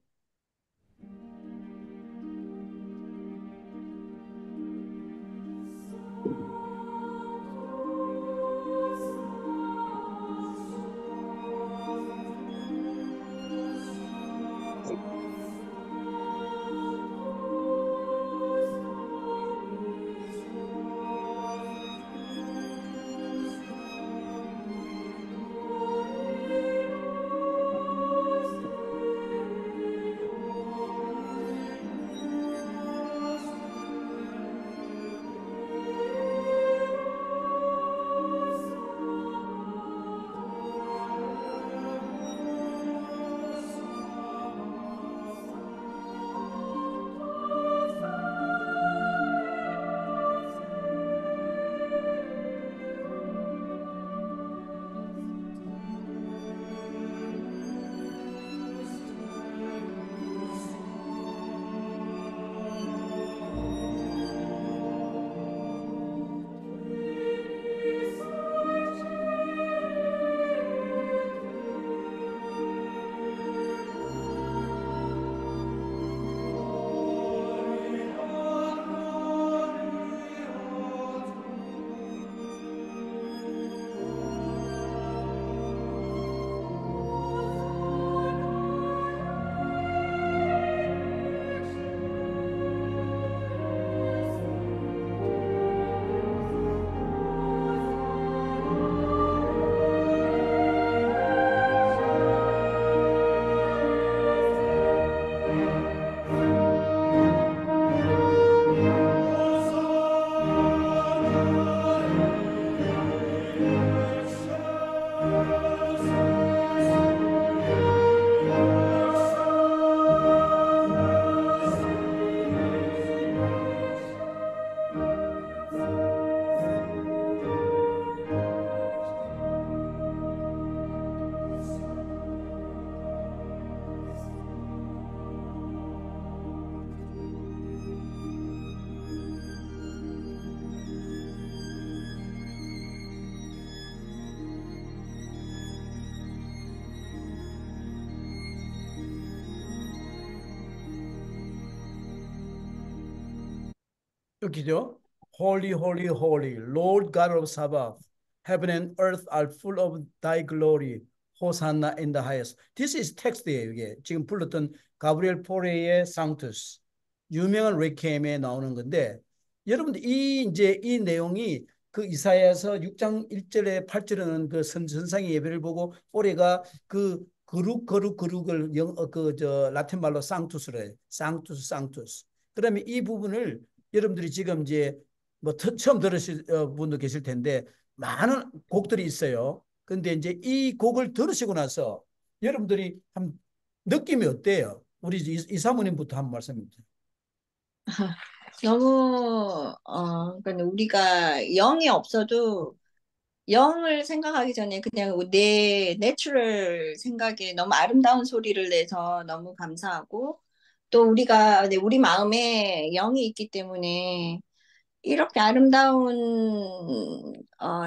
웃기죠? Holy, holy, holy, Lord God of Sabaoth. Heaven and earth are full of thy glory. Hosanna in the highest. This is 텍스트예요, 이게. 지금 불렀던 가브리엘 포레의 상투스. 유명한 레퀴엠에 나오는 건데, 여러분들 이제 이 내용이 그 이사야서 6장 1절에 8절에는 그 선상의 예배를 보고 포레가 그 거룩을 그저 라틴 말로 상투스로 해요. 상투스 상투스. 그다음에 이 부분을 여러분들이 지금 이제 뭐 처음 들으실 분도 계실 텐데 많은 곡들이 있어요. 근데 이제 이 곡을 들으시고 나서 여러분들이 한 느낌이 어때요? 우리 이사모님부터 한 말씀 해주세요. 너무 그러니까 우리가 영이 없어도 영을 생각하기 전에 그냥 내 내추럴 생각에 너무 아름다운 소리를 내서 너무 감사하고 또 우리가 우리 마음에 영이 있기 때문에 이렇게 아름다운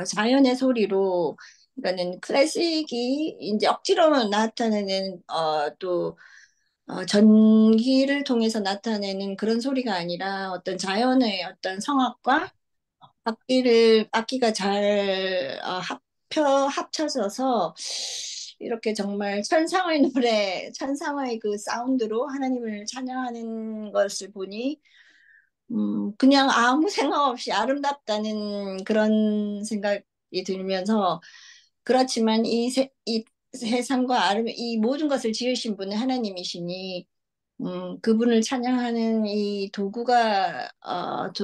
자연의 소리로 그러니까는 클래식이 이제 억지로 나타내는 또 전기를 통해서 나타내는 그런 소리가 아니라 어떤 자연의 어떤 성악과 악기가 잘 합쳐져서 이렇게 정말 천상의 노래, 천상의 그 사운드로 하나님을 찬양하는 것을 보니 그냥 아무 생각 없이 아름답다는 그런 생각이 들면서 그렇지만 이 세상과 이 모든 것을 지으신 분은 하나님이시니 그분을 찬양하는 이 도구가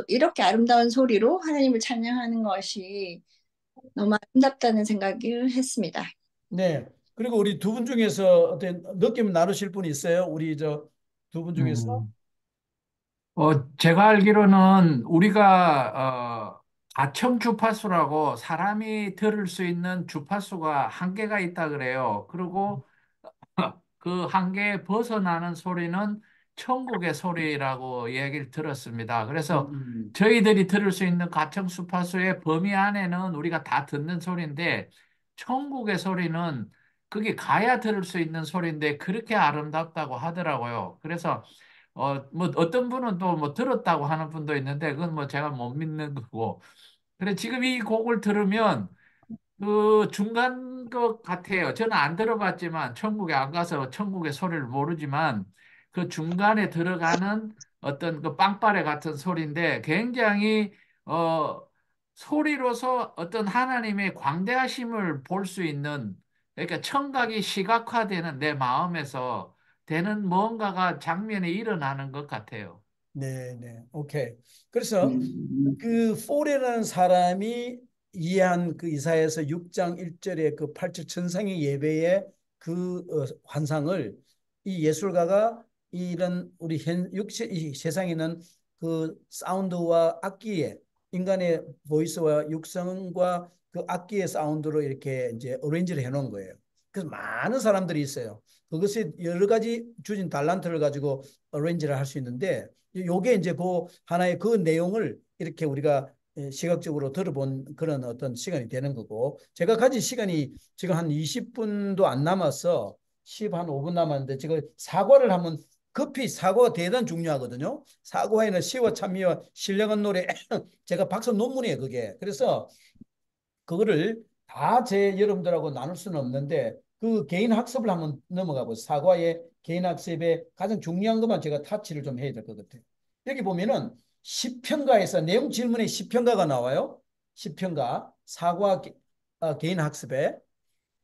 이렇게 아름다운 소리로 하나님을 찬양하는 것이 너무 아름답다는 생각을 했습니다. 네. 그리고 우리 두 분 중에서 어떤 느낌 나누실 분 있어요? 우리 저 두 분 중에서? 음. 제가 알기로는 우리가 가청 주파수라고 사람이 들을 수 있는 주파수가 한계가 있다 그래요. 그리고 그 한계에 벗어나는 소리는 천국의 소리라고 얘기를 들었습니다. 그래서 음. 저희들이 들을 수 있는 가청 주파수의 범위 안에는 우리가 다 듣는 소리인데 천국의 소리는 그게 가야 들을 수 있는 소리인데 그렇게 아름답다고 하더라고요. 그래서 뭐 어떤 분은 또 뭐 들었다고 하는 분도 있는데 그건 뭐 제가 못 믿는 거고. 그래 지금 이 곡을 들으면 그 중간 것 같아요. 저는 안 들어봤지만 천국에 안 가서 천국의 소리를 모르지만 그 중간에 들어가는 어떤 그 빵빠레 같은 소리인데 굉장히 어 소리로서 어떤 하나님의 광대하심을 볼 수 있는 그러니까 청각이 시각화되는 내 마음에서 되는 뭔가가 장면이 일어나는 것 같아요. 네, 네. 오케이. 그래서 음, 그 포레라는 사람이 이해한 그 이사야서 6장 1절의 그 8절 천상의 예배의 그 환상을 이 예술가가 이런 우리 이 세상에 있는 그 사운드와 악기의 인간의 보이스와 육성과 그 악기의 사운드로 이렇게 이제 어레인지를 해놓은 거예요. 그래서 많은 사람들이 있어요. 그것이 여러 가지 주진 달란트를 가지고 어레인지를 할 수 있는데 요게 이제 그 하나의 그 내용을 이렇게 우리가 시각적으로 들어본 그런 어떤 시간이 되는 거고 제가 가진 시간이 지금 한 20분도 안 남아서 10한 5분 남았는데 지금 사과를 하면 급히 사과가 대단히 중요하거든요. 사과에는 시와 찬미와 신령한 노래 제가 박사 논문이에요 그게. 그래서 그거를 다 제 여러분들하고 나눌 수는 없는데 그 개인 학습을 한번 넘어가 보세요. 사과의 개인 학습에 가장 중요한 것만 제가 타치를 좀 해야 될 것 같아요. 여기 보면은 시편가에서 내용 질문에 시편가가 나와요. 시편가 사과 개인 학습에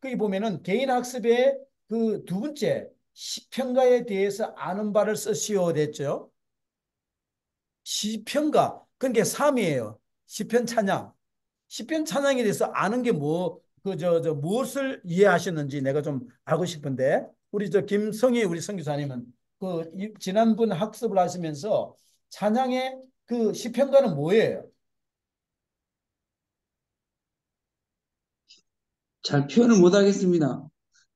거기 보면은 개인 학습에 그 두 번째 시편가에 대해서 아는 바를 쓰시오 됐죠. 시편가 그게 3이에요. 시편 찬양. 시편 찬양에 대해서 아는 게 뭐, 무엇을 이해하셨는지 내가 좀 알고 싶은데, 우리 김성희 우리 선교사님은 지난번 학습을 하시면서 찬양의 그 시편가는 뭐예요? 잘 표현을 못 하겠습니다.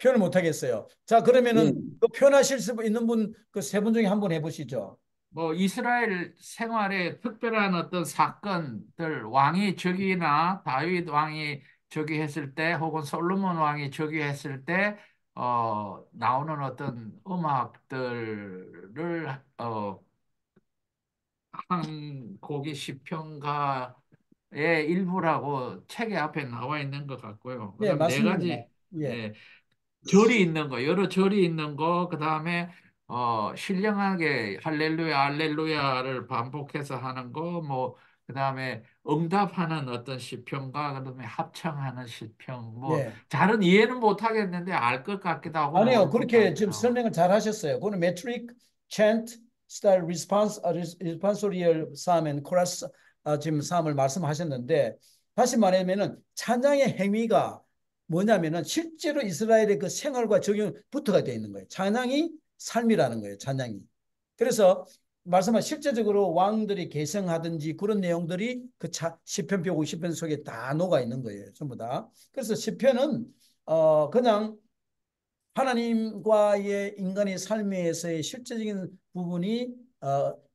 표현을 못 하겠어요. 자, 예, 그러면은 그 표현하실 수 있는 분, 그 세 분 중에 한 분 해보시죠. 뭐 이스라엘 생활에 특별한 어떤 사건들 왕이 즉위나 다윗 왕이 즉위했을 때 혹은 솔로몬 왕이 즉위했을 때 나오는 어떤 음악들을 한 곡이 시편가의 일부라고 책에 앞에 나와 있는 것 같고요. 예, 그다음 네 맞습니다. 가지 예, 예, 절이 있는 거, 여러 절이 있는 거, 그다음에 신령하게 할렐루야, 할렐루야를 반복해서 하는 거, 뭐 그다음에 응답하는 어떤 시편과 그다음에 합창하는 시편, 뭐 예. 잘은 이해는 못 하겠는데 알 것 같기도 하고 아니요, 모를 것 그렇게 지금 같기도 하고. 설명을 잘 하셨어요. 그거는 메트릭, 찬트, 스타일, 리스판소리얼 삶, 앤 코러스 지금 삶을 말씀하셨는데 다시 말하면은 찬양의 행위가 뭐냐면은 실제로 이스라엘의 그 생활과 적용 붙어가 되어 있는 거예요. 찬양이 삶이라는 거예요. 찬양이. 그래서 말씀하신 실제적으로 왕들이 계승하든지 그런 내용들이 그 시편 150편 속에 다 녹아 있는 거예요. 전부 다. 그래서 시편은 그냥 하나님과의 인간의 삶에서의 실제적인 부분이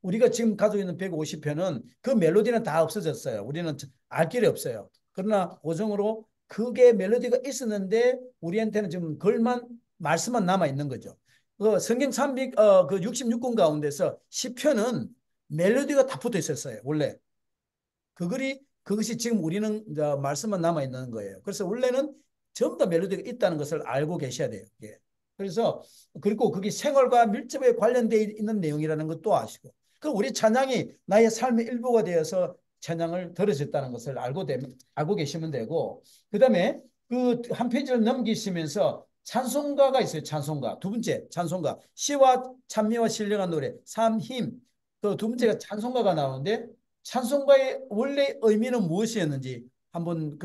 우리가 지금 가지고 있는 150편은 그 멜로디는 다 없어졌어요. 우리는 알 길이 없어요. 그러나 고정으로 그게 멜로디가 있었는데 우리한테는 지금 글만 말씀만 남아 있는 거죠. 그 성경 300, 그 66권 가운데서 시편은 멜로디가 다 붙어 있었어요. 원래 그것이 지금 우리는 이제 말씀만 남아 있는 거예요. 그래서 원래는 전부 다 멜로디가 있다는 것을 알고 계셔야 돼요. 예. 그래서 그리고 그게 생활과 밀접하게 관련되어 있는 내용이라는 것도 아시고, 그 우리 찬양이 나의 삶의 일부가 되어서 찬양을 들으셨다는 것을 알고 계시면 되고, 그다음에 그 한 페이지를 넘기시면서 찬송가가 있어요. 찬송가. 두 번째 찬송가. 시와 찬미와 신령한 노래. 삼힘. 그 두 번째가 찬송가가 나오는데 찬송가의 원래 의미는 무엇이었는지 한번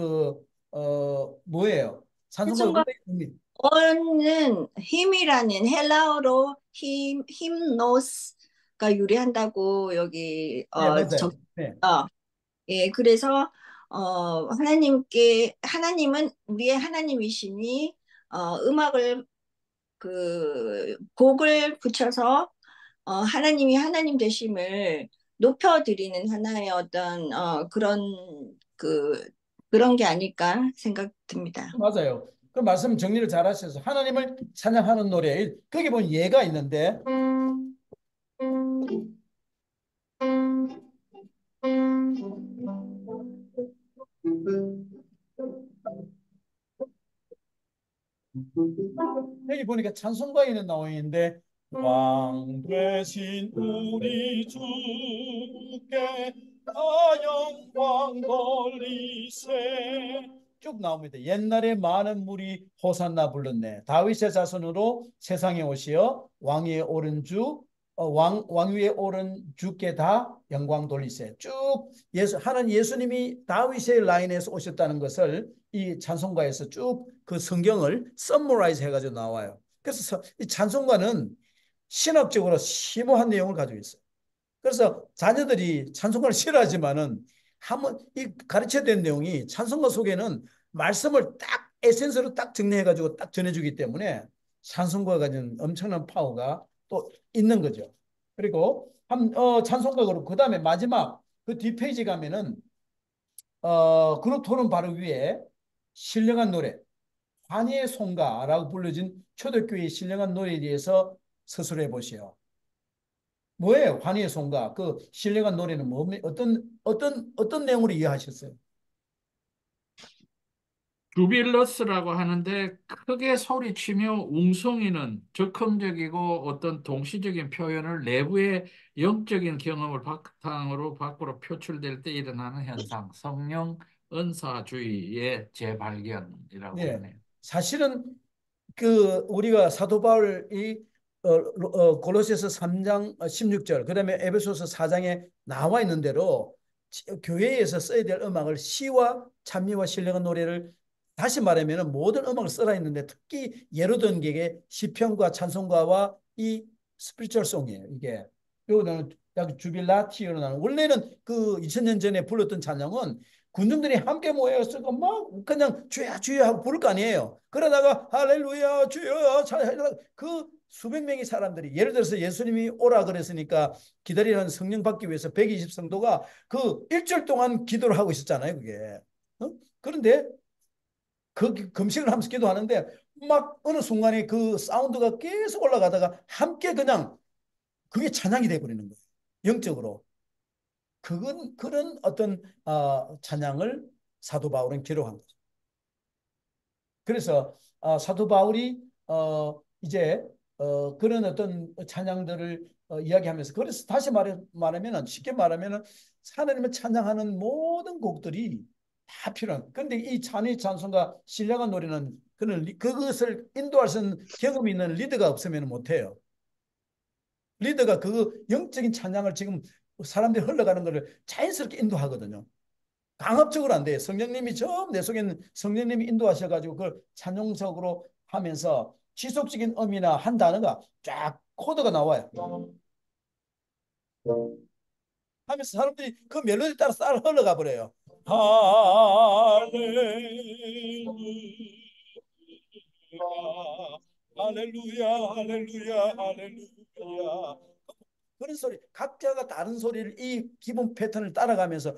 뭐예요? 찬송가의 원래 의미. 원은 힘이라는 헬라어로 힘노스가 유래한다고 여기 네, 맞아요. 네. 예, 그래서 하나님은 우리의 하나님이시니 음악을 그 곡을 붙여서 하나님이 하나님 되심을 높여드리는 하나의 어떤 그런 게 아닐까 생각됩니다. 맞아요. 그 말씀 정리를 잘 하셔서 하나님을 찬양하는 노래. 거기 보면 예가 있는데 여기 보니까 찬송가에는 나와 있는데 왕 되신 우리 주께 다 영광 돌리세 쭉 나옵니다. 옛날에 많은 물이 호산나 불렀네. 다윗의 자손으로 세상에 오시어 왕위에 오른 왕위에 오른 주께 다 영광 돌리세. 쭉 하나님 예수님이 다윗의 라인에서 오셨다는 것을 이 찬송가에서 쭉 그 성경을 서머라이즈 해가지고 나와요. 그래서 이 찬송가는 신학적으로 심오한 내용을 가지고 있어요. 그래서 자녀들이 찬송가를 싫어하지만은 한번 이 가르쳐야 되는 내용이 찬송가 속에는 말씀을 딱 에센스로 딱 정리해가지고 딱 전해주기 때문에 찬송가가 가진 엄청난 파워가 또 있는 거죠. 그리고 찬송가 그렇고 그 다음에 마지막 그 뒷페이지 가면은 그룹 토론 바로 위에 신령한 노래 환희의 송가라고 불려진 초대교회의 신령한 노래에 대해서 서술해 보시오. 뭐예요? 환희의 송가. 그 신령한 노래는 어떤 내용으로 이해하셨어요? 주빌러스라고 하는데 크게 소리치며 웅성이는 즉흥적이고 어떤 동시적인 표현을 내부의 영적인 경험을 바탕으로 밖으로 표출될 때 일어나는 현상, 성령 은사주의의 재발견이라고 네. 그러네요. 사실은 우리가 사도 바울이 골로새서 3장 16절 그다음에 에베소서 4장에 나와 있는 대로 교회에서 써야 될 음악을 시와 찬미와 신령한 노래를 다시 말하면 모든 음악을 써라 했는데 특히 예로 든 게 시편과 찬송가와 이 스피리추얼송이에요. 이게 요거는 약 주빌라티오로 나는 원래는 그 2000년 전에 불렀던 찬양은 군중들이 함께 모여서 막 그냥 주야 주야 하고 부를 거 아니에요. 그러다가 할렐루야 주여 그 수백 명의 사람들이 예를 들어서 예수님이 오라 그랬으니까 기다리는 성령 받기 위해서 120 성도가 그 일주일 동안 기도를 하고 있었잖아요. 그게. 그런데 그 금식을 하면서 기도하는데 막 어느 순간에 그 사운드가 계속 올라가다가 함께 그냥 그게 찬양이 돼버리는 거예요. 영적으로. 그런 어떤 찬양을 사도 바울은 기록한 거죠. 그래서 사도 바울이 이제 그런 어떤 찬양들을 이야기하면서, 그래서 다시 말하면은, 쉽게 말하면은 하나님을 찬양하는 모든 곡들이 다 필요한. 그런데 이 찬의 찬송과 신령한 노래는 그것을 인도할 수 있는 경험이 있는 리더가 없으면 못해요. 리더가 그 영적인 찬양을 지금 사람들이 흘러가는 것을 자연스럽게 인도하거든요. 강압적으로 안 돼요. 성령님이 내 속에 있는 성령님이 인도하셔가지고 그걸 찬송적으로 하면서 지속적인 음이나 한 단어가 쫙 코드가 나와요. 하면서 사람들이 그 멜로디 따라 흘러가 버려요. 할렐루야, 할렐루야, 할렐루야, 할렐루야. 그런 소리, 각자가 다른 소리를 이 기본 패턴을 따라가면서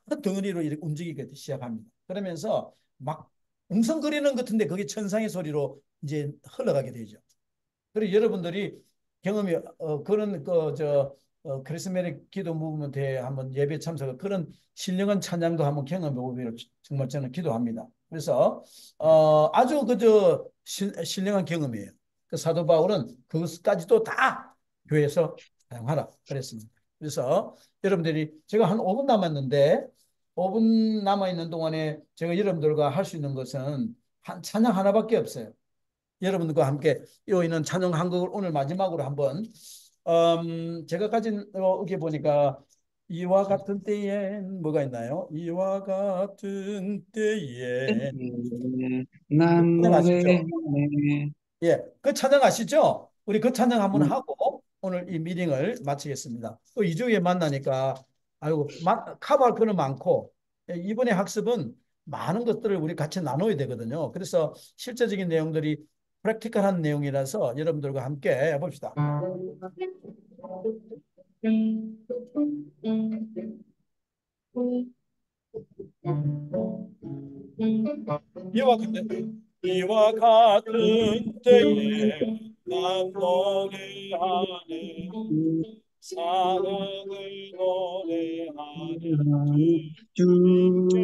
큰 덩어리로 이렇게 움직이기 시작합니다. 그러면서 막 웅성거리는 것 같은데 그게 천상의 소리로 이제 흘러가게 되죠. 그리고 여러분들이 경험이 그런 크리스마스 기도 무브먼트에 한번 예배 참석, 그런 신령한 찬양도 한번 경험해 보기를 정말 저는 기도합니다. 그래서 아주 그저 신령한 경험이에요. 그 사도 바울은 그것까지도 다 교회에서 사용하라 그랬습니다. 그래서 여러분들이, 제가 한 5분 남았는데 5분 남아 있는 동안에 제가 여러분들과 할 수 있는 것은 찬양 하나밖에 없어요. 여러분들과 함께 있는 찬양 한 곡을 오늘 마지막으로 한번, 제가 가진 여기 보니까 이와 같은 때엔 뭐가 있나요? 이와 같은 때엔, 난 찬양 아시죠? 노래하네. 예, 그 찬양 아시죠? 우리 그 찬양 한번 음, 하고 오늘 이 미팅을 마치겠습니다. 또 2주에 만나니까 아이고 커버할 거는 많고, 이번에 학습은 많은 것들을 우리 같이 나눠야 되거든요. 그래서 실제적인 내용들이 프랙티컬한 내용이라서 여러분들과 함께 해봅시다. 이와 같은 때에 난 노래하네, 사랑을 노래하는 주님께.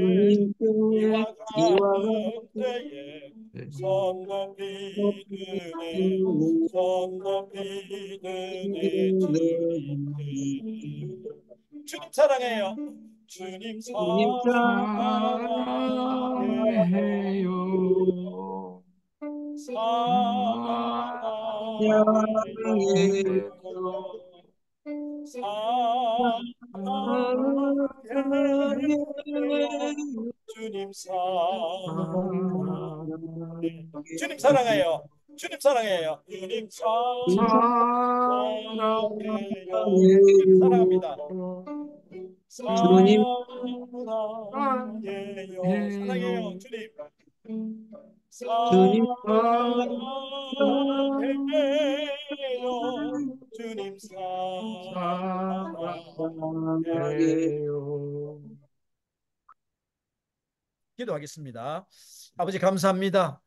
주님께 이와 이와 같은 때에 손 높이 드네, 같은 손 높이 드네 주님께. 주님 사랑해요. 주님 주님 사랑해요. 사랑해요. 사랑해요. 사랑해요. 사랑해요. 주님 사랑해요. 주님 사랑해요. 주님 사랑해요. 주님 사랑해요. 주님 사랑합니다. 주님 사랑해요. 사랑해요. 주님 주님 사랑해요. 주님 사랑해요. 사랑해요. 기도하겠습니다. 아버지 감사합니다.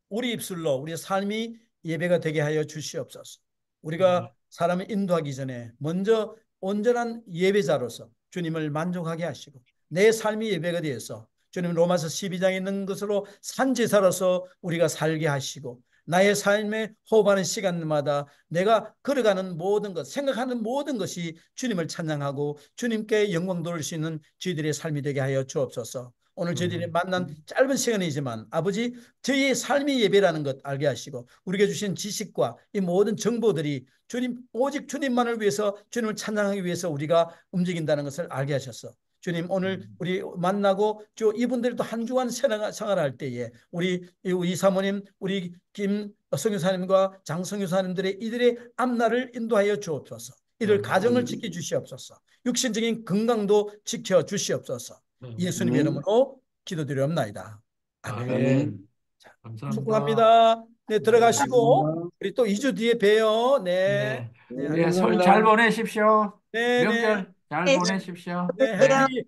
우리 입술로 우리 삶이 예배가 되게 하여 주시옵소서. 우리가 사람을 인도하기 전에 먼저 온전한 예배자로서 주님을 만족하게 하시고, 내 삶이 예배가 되어서 주님 로마서 12장에 있는 것으로 산제사로서 우리가 살게 하시고, 나의 삶에 호흡하는 시간마다 내가 걸어가는 모든 것, 생각하는 모든 것이 주님을 찬양하고 주님께 영광 돌릴 수 있는 저희들의 삶이 되게 하여 주옵소서. 오늘 저희들이 만난 짧은 시간이지만 아버지, 저희의 삶이 예배라는 것 알게 하시고, 우리에게 주신 지식과 이 모든 정보들이 주님, 오직 주님만을 위해서, 주님을 찬양하기 위해서 우리가 움직인다는 것을 알게 하셨어. 주님, 오늘 우리 만나고 이분들도 한 주간 생활할 때에 우리 사모님, 우리 김 성교사님과 장 성교사님들의 이들의 앞날을 인도하여 주옵소서. 이들 가정을 지켜 주시옵소서. 육신적인 건강도 지켜 주시옵소서. 예수님의 이름으로 기도드리옵나이다. 아멘. 아멘. 자, 감사합니다. 축복합니다. 네, 들어가시고 감사합니다. 우리 또 2주 뒤에 봬요. 네. 네. 네, 예, 설 잘 보내십시오. 네, 네. 명절 잘 네, 보내십시오. 네, 네. 해피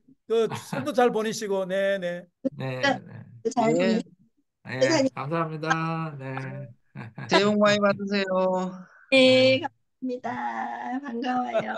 설도 잘 보내시고. 네, 네. 네, 네. 잘 네, 예, 감사합니다. 네. 새해 복 많이 받으세요. 네, 감사합니다. 반가워요.